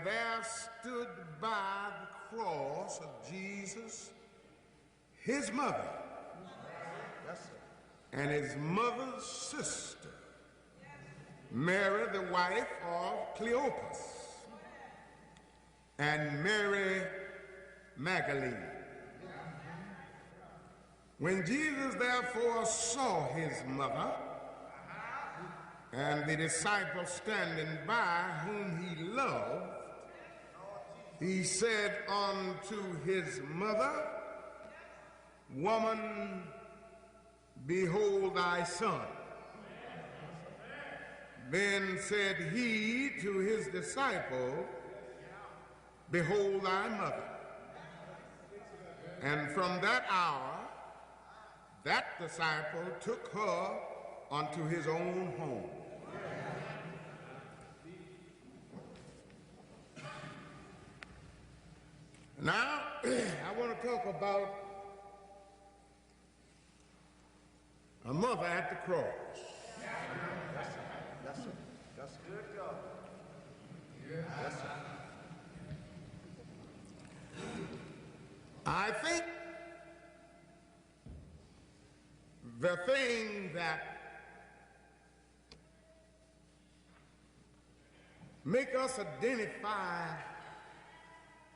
there stood by the cross of Jesus his mother and his mother's sister, Mary, the wife of Cleopas, and Mary Magdalene. When Jesus therefore saw his mother and the disciple standing by whom he loved, he said unto his mother, Woman, behold thy son. Then said he to his disciple, Behold thy mother. And from that hour, that disciple took her unto his own home. Now, I want to talk about a mother at the cross. Yes, sir. That's good, God. Yes, sir. I think the thing that make us identify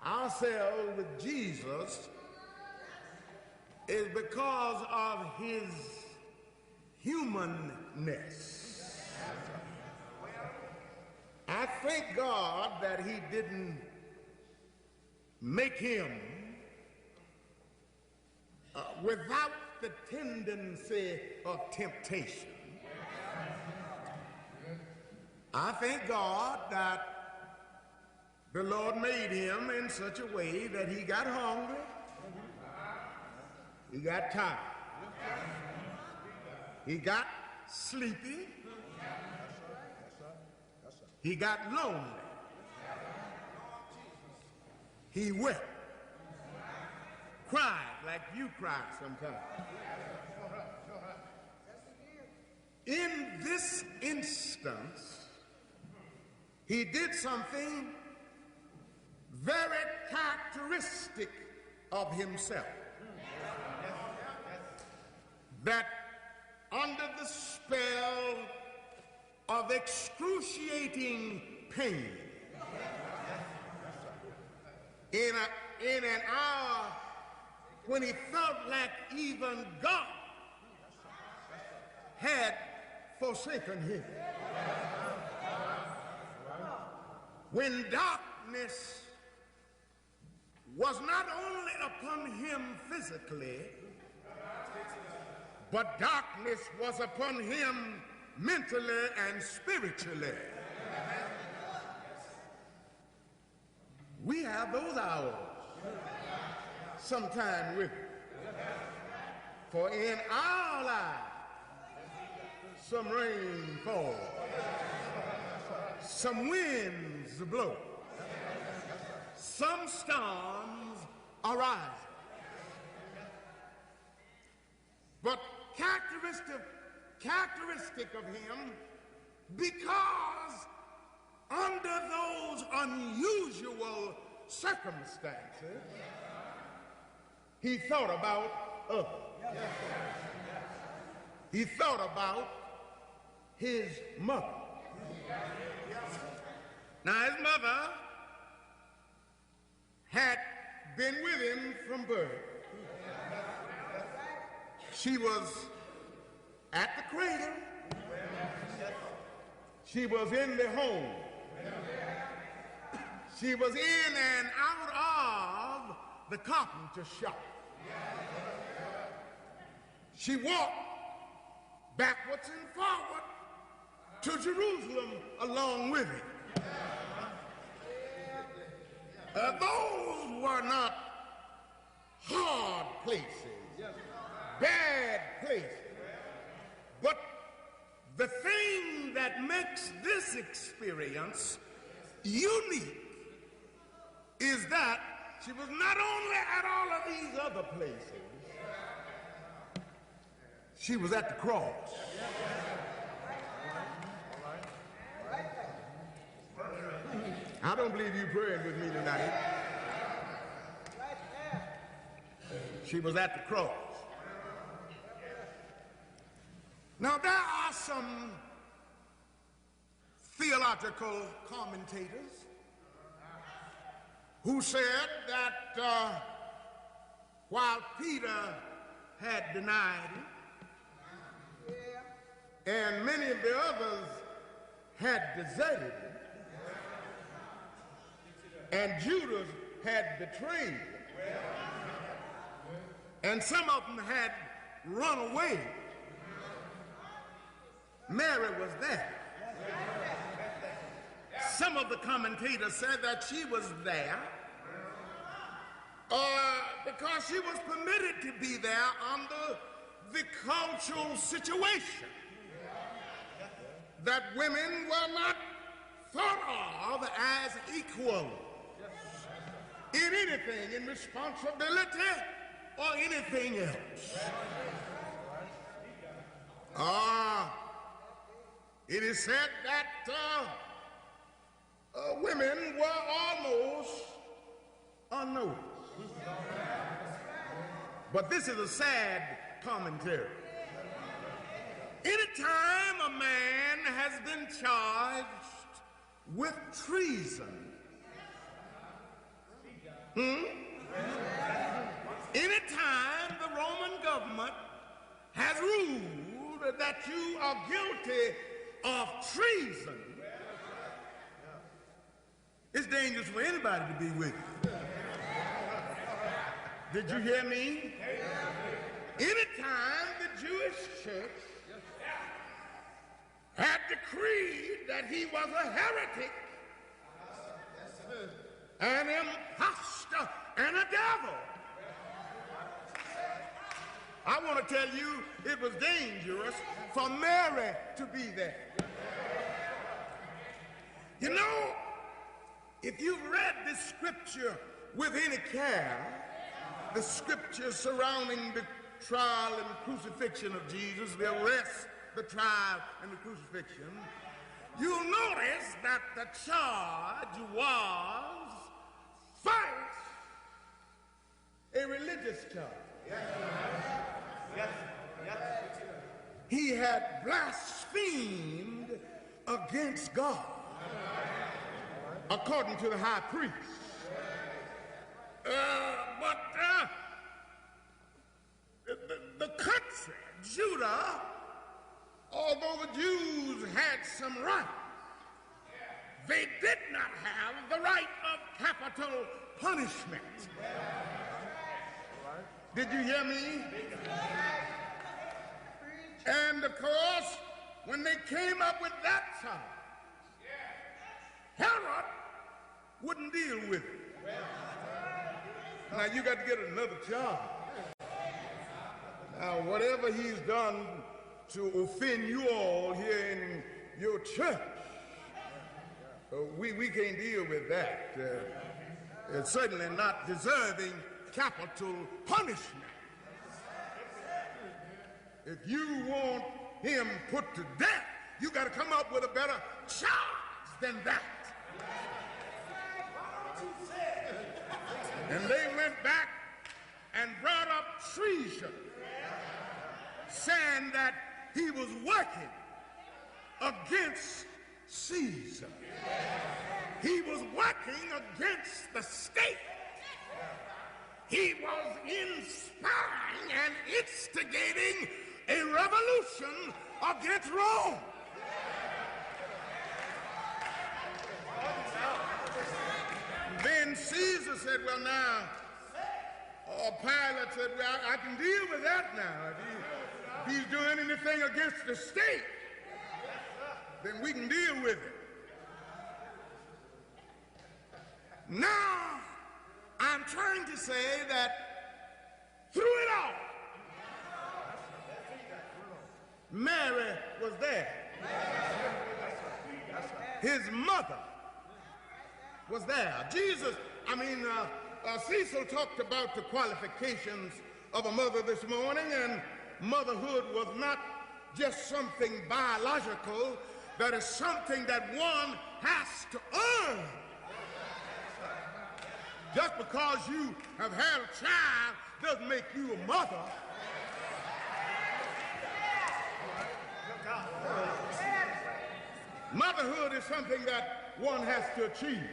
ourselves with Jesus is because of his humanness. I thank God that he didn't make him without the tendency of temptation. I thank God that the Lord made him in such a way that he got hungry, he got tired, he got sleepy, he got lonely, he wept, cried like you cry sometimes. In this instance, he did something very characteristic of himself, that under the spell of excruciating pain, in an hour when he felt like even God had forsaken him, when darkness was not only upon him physically, but darkness was upon him mentally and spiritually. We have those hours sometime with us. For in our lives, some rain falls, some winds blow, some storms arise. But characteristic of him, because under those unusual circumstances, he thought about others. He thought about his mother. Now, his mother had been with him from birth. She was at the cradle. She was in the home. She was in and out of the carpenter shop. She walked backwards and forward to Jerusalem along with him. Those were not hard places, bad places. But the thing that makes this experience unique is that she was not only at all of these other places, she was at the cross. I don't believe you praying with me tonight. She was at the cross. Now, there are some theological commentators who said that while Peter had denied him, and many of the others had deserted him, and Judas had betrayed him, and some of them had run away, Mary was there. Some of the commentators said that she was there because she was permitted to be there under the cultural situation, that women were not thought of as equal in anything, in responsibility or anything else. It is said that women were almost unnoticed. But this is a sad commentary. Anytime a man has been charged with treason, anytime the Roman government has ruled that you are guilty of treason, it's dangerous for anybody to be with you. Did you hear me? Anytime the Jewish church had decreed that he was a heretic, an impostor, and a devil, I want to tell you it was dangerous for Mary to be there. You know, if you've read this scripture with any care, the scripture surrounding the trial and crucifixion of Jesus, the arrest, the trial, and the crucifixion, you'll notice that the charge was first a religious charge. Yes. He had blasphemed against God, according to the high priest. But the country, Judah, although the Jews had some right, they did not have the right of capital punishment. Did you hear me? And of course, when they came up with that charge, Herod wouldn't deal with it. Now you got to get another charge. Now whatever he's done to offend you all here in your church, we can't deal with that. It's certainly not deserving capital punishment. If you want him put to death, you got to come up with a better charge than that. And they went back and brought up treason, saying that he was working against Caesar. He was working against the state. He was inspiring and instigating a revolution against Rome. Then Caesar said, well, now, Pilate said, well, I can deal with that now. If he's doing anything against the state, then we can deal with it. Now, I'm trying to say that through it all, Mary was there. His mother was there. Jesus, Cecil talked about the qualifications of a mother this morning, and motherhood was not just something biological, but it's something that one has to earn. because you have had a child doesn't make you a mother. Motherhood is something that one has to achieve.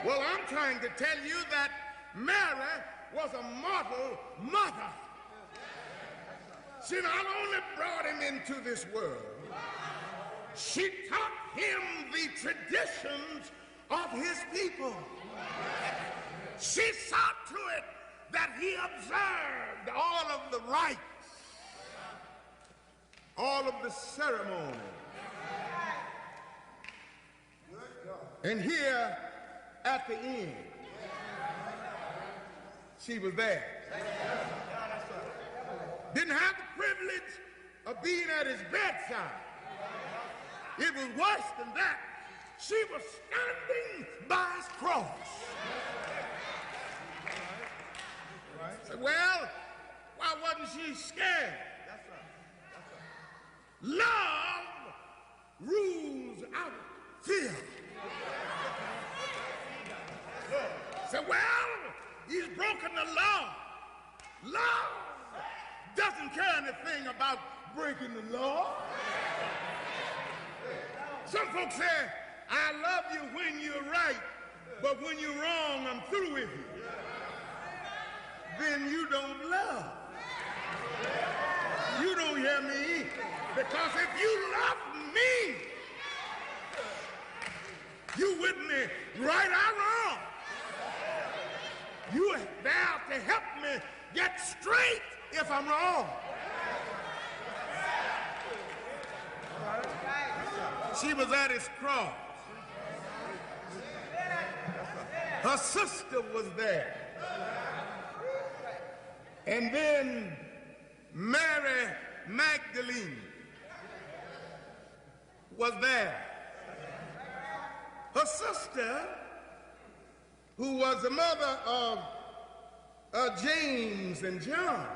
Well, I'm trying to tell you that Mary was a model mother. She not only brought him into this world, she taught him the traditions of his people. She saw to it that he observed all of the rites, all of the ceremonies. And here at the end, she was there. Didn't have the privilege of being at his bedside. It was worse than that. She was standing by his cross. Said, well, why wasn't she scared? Love rules out fear. Said, well, he's broken the law. Love doesn't care anything about breaking the law. Some folks say, I love you when you're right, but when you're wrong, I'm through with you. Then you don't love. You don't hear me. Because if you love me, you with me right or wrong. You are there to help me get straight if I'm wrong. She was at his cross. Her sister was there. And then Mary Magdalene was there. Her sister, who was the mother of James and John,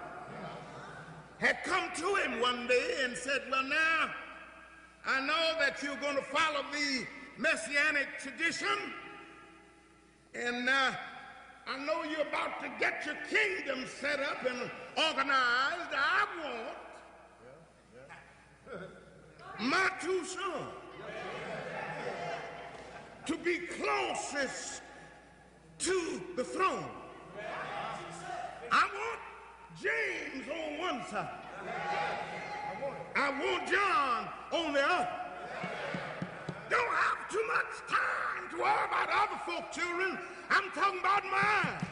had come to him one day and said, well, now, I know that you're going to follow the Messianic tradition, and I know you're about to get your kingdom set up and organized. I want my two sons to be closest to the throne. I want James on one side. I want John on the other. Don't have too much time to worry about other folk children. I'm talking about mine.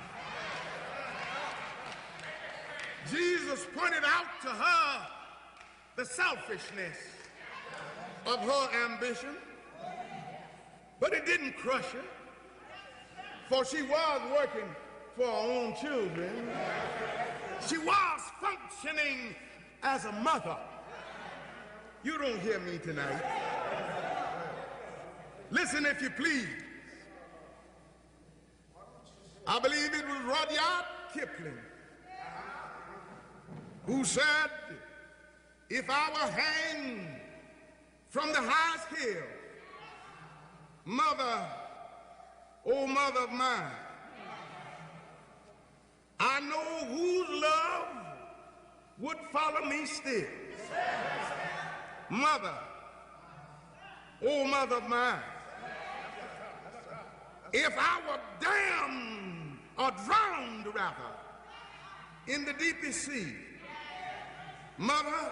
Jesus pointed out to her the selfishness of her ambition, but it didn't crush her, for she was working for her own children. She was functioning as a mother. You don't hear me tonight. Listen, if you please. I believe it was Rudyard Kipling who said, if I were hanged from the highest hill, mother, oh mother of mine, I know whose love would follow me still. Mother, oh mother of mine, if I were damned or drowned rather in the deepest sea, mother,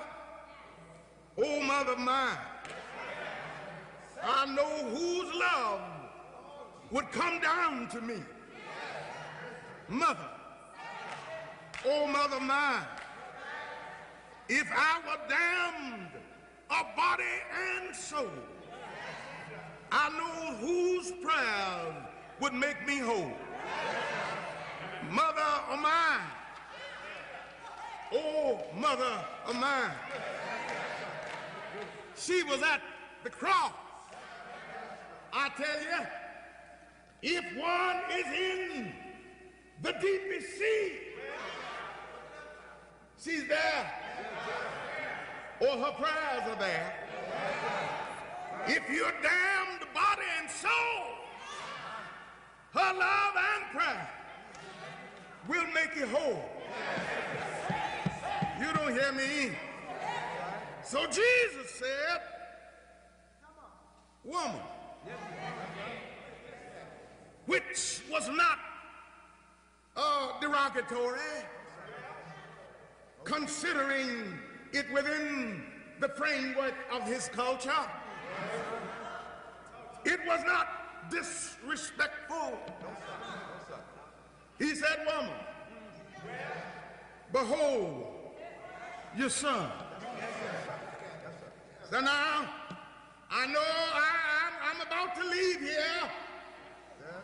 oh mother of mine, I know whose love would come down to me. Mother, oh mother of mine, if I were damned of body and soul, I know whose prayers would make me whole. Mother of mine, oh mother of mine, she was at the cross. I tell you, if one is in the deepest sea, she's there, or her prayers are there. If you're damned body and soul, her love and prayer will make you whole. You don't hear me? So Jesus said, woman, which was not derogatory, considering it within the framework of his culture. It was not disrespectful. He said, woman, behold your son. So now, I know I'm about to leave here.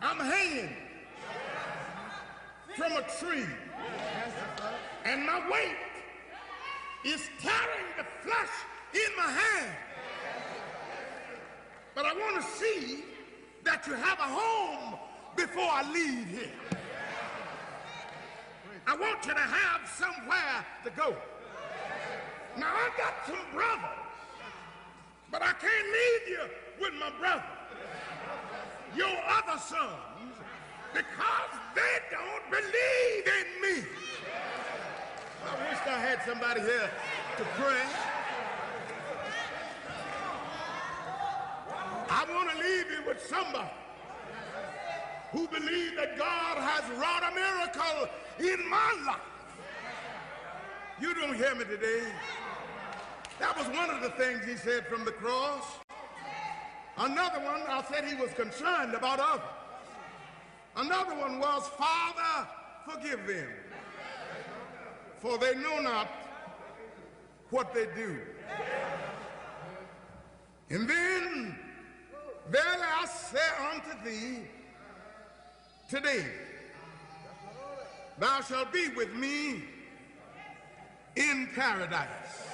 I'm hanging from a tree, and my weight is tearing the flesh in my hand. But I want to see that you have a home before I leave here. I want you to have somewhere to go. Now, I got some brothers, but I can't leave you with my brother, your other sons, because they don't believe in me. I wish I had somebody here to pray. I want to leave you with somebody who believes that God has wrought a miracle in my life. You don't hear me today. That was one of the things he said from the cross. Another one, I said he was concerned about others. Another one was, Father, forgive them, for they know not what they do. And then, verily I say unto thee, today thou shalt be with me in paradise.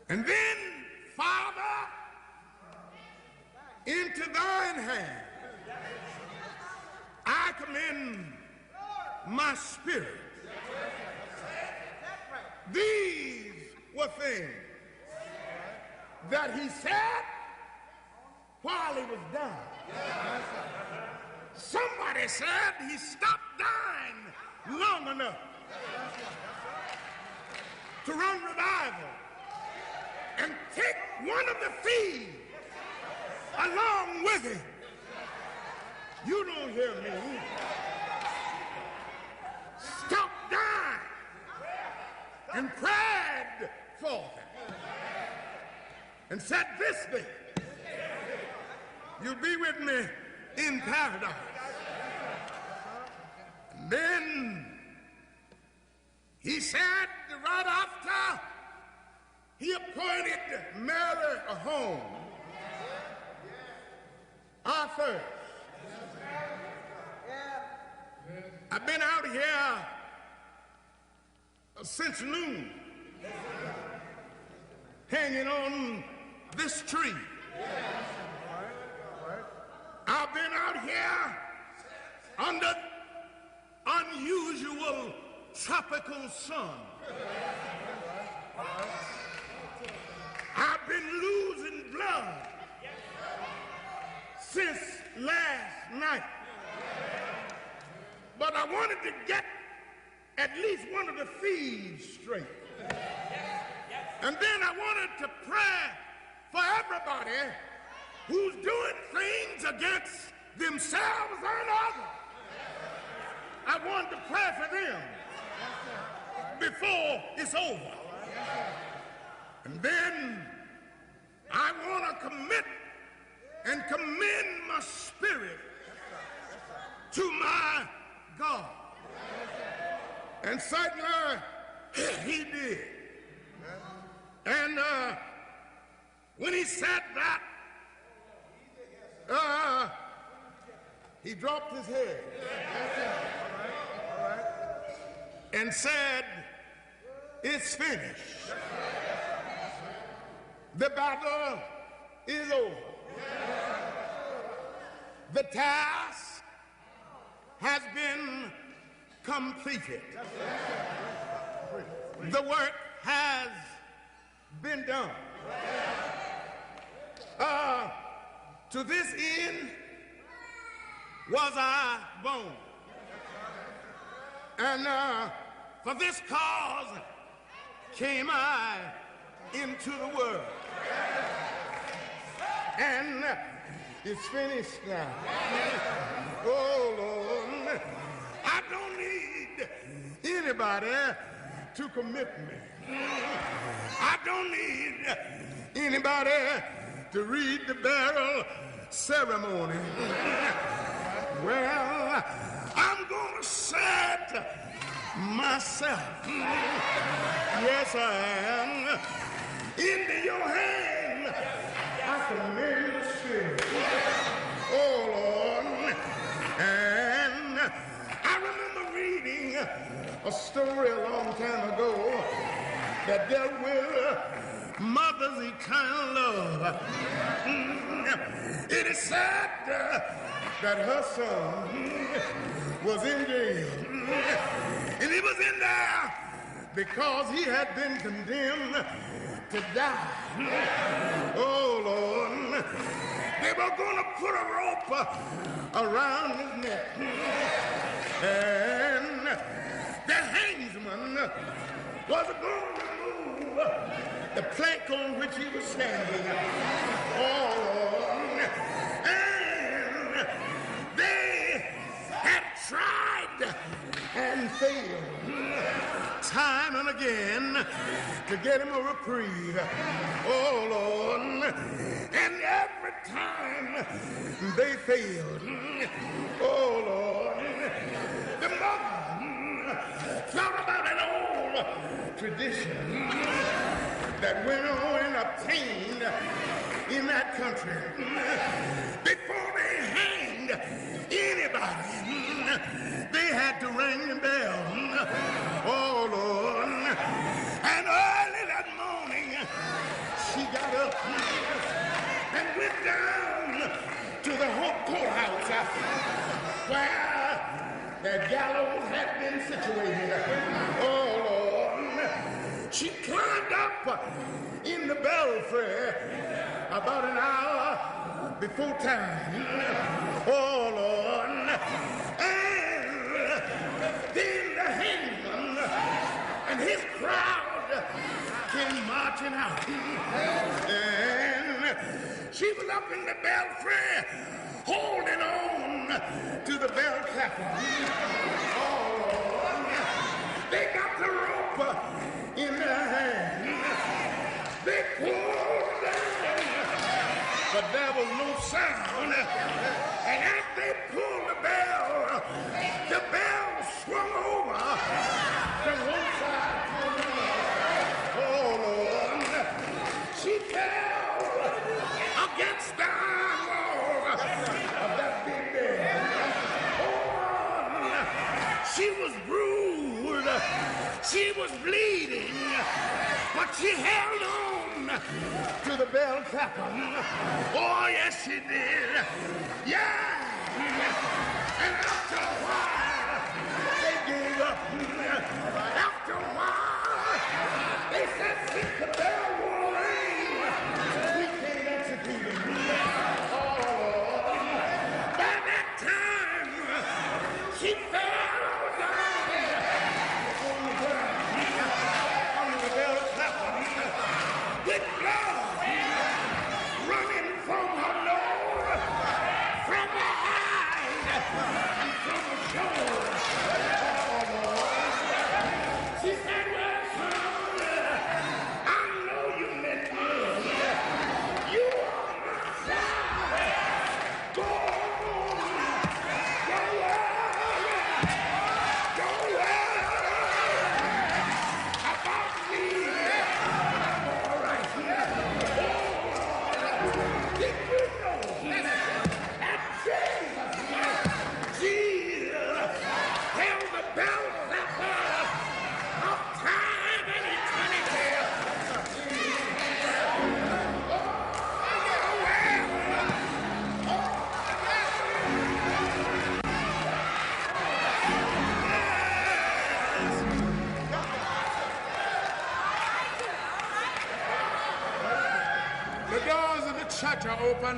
And then, Father, into thine hand I commend my spirit. These were things that he said while he was dying. Somebody said he stopped dying long enough to run revival and take one of the thieves along with him. You don't hear me. Stop dying and prayed for him and said, this day you'll be with me in paradise. And then he said right after he appointed Mary a home, our thirst. I've been out here since noon, hanging on this tree. I've been out here under unusual tropical sun. I've been losing blood since last night. But I wanted to get at least one of the thieves straight. And then I wanted to pray for everybody who's doing things against themselves and others. I wanted to pray for them before it's over. And then I want to commit and commend my spirit to my God. And certainly he did. And when he said that, he dropped his head and said, it's finished. The battle is over. The task has been completed. The work has been done. To this end, was I born. And for this cause came I into the world. And it's finished now. Oh, Lord, I don't need anybody to commit me. I don't need anybody to read the burial ceremony. Well, I'm gonna set myself, yes I am, into your hand. I commend the Spirit, oh Lord. And I remember reading a story a long time ago that dealt with mother's eternal love. It is said that her son was in jail, and he was in there because he had been condemned to die. Oh Lord, they were going to put a rope around his neck, and the hangsman was going to remove the plank on which he was standing. Oh Lord, and they had tried and failed time and again to get him a reprieve. Oh Lord, and every time they failed, oh Lord, the mother thought about an old tradition that went on and obtained in that country. Before they hanged anybody, they had to ring the bell. Oh Lord, and early that morning she got up and went down to the courthouse where the gallows had been situated. Oh Lord, she climbed up in the belfry about an hour before time. Oh Lord, and then the hangman and his crowd came marching out, and she was up in the belfry holding on to the bell clapper. Oh Lord, they got the rope in their hand. They pulled down, but there was no sound. And as they pulled the bell swung over from one side to another. Oh Lord, she fell against the iron wall of that big bed. Oh Lord, she was bruised, she was bleeding, but she held on to the bell clapper. Oh yes she did. Yeah. And after a while, they gave up. After a while, they said, since the bell will ring, we can't execute him. Oh Lord. By that time, she fell down on the ground under the bell clapper with blood running from her nose, from her eyes, and from her shoulder. Oh Lord. She said, well, son, I know you meant good. You are my child. Go on. Go well. Go well. About me. I'm all right. Did you know that Jesus held the bell clapper of time and eternity? The doors of the church are open.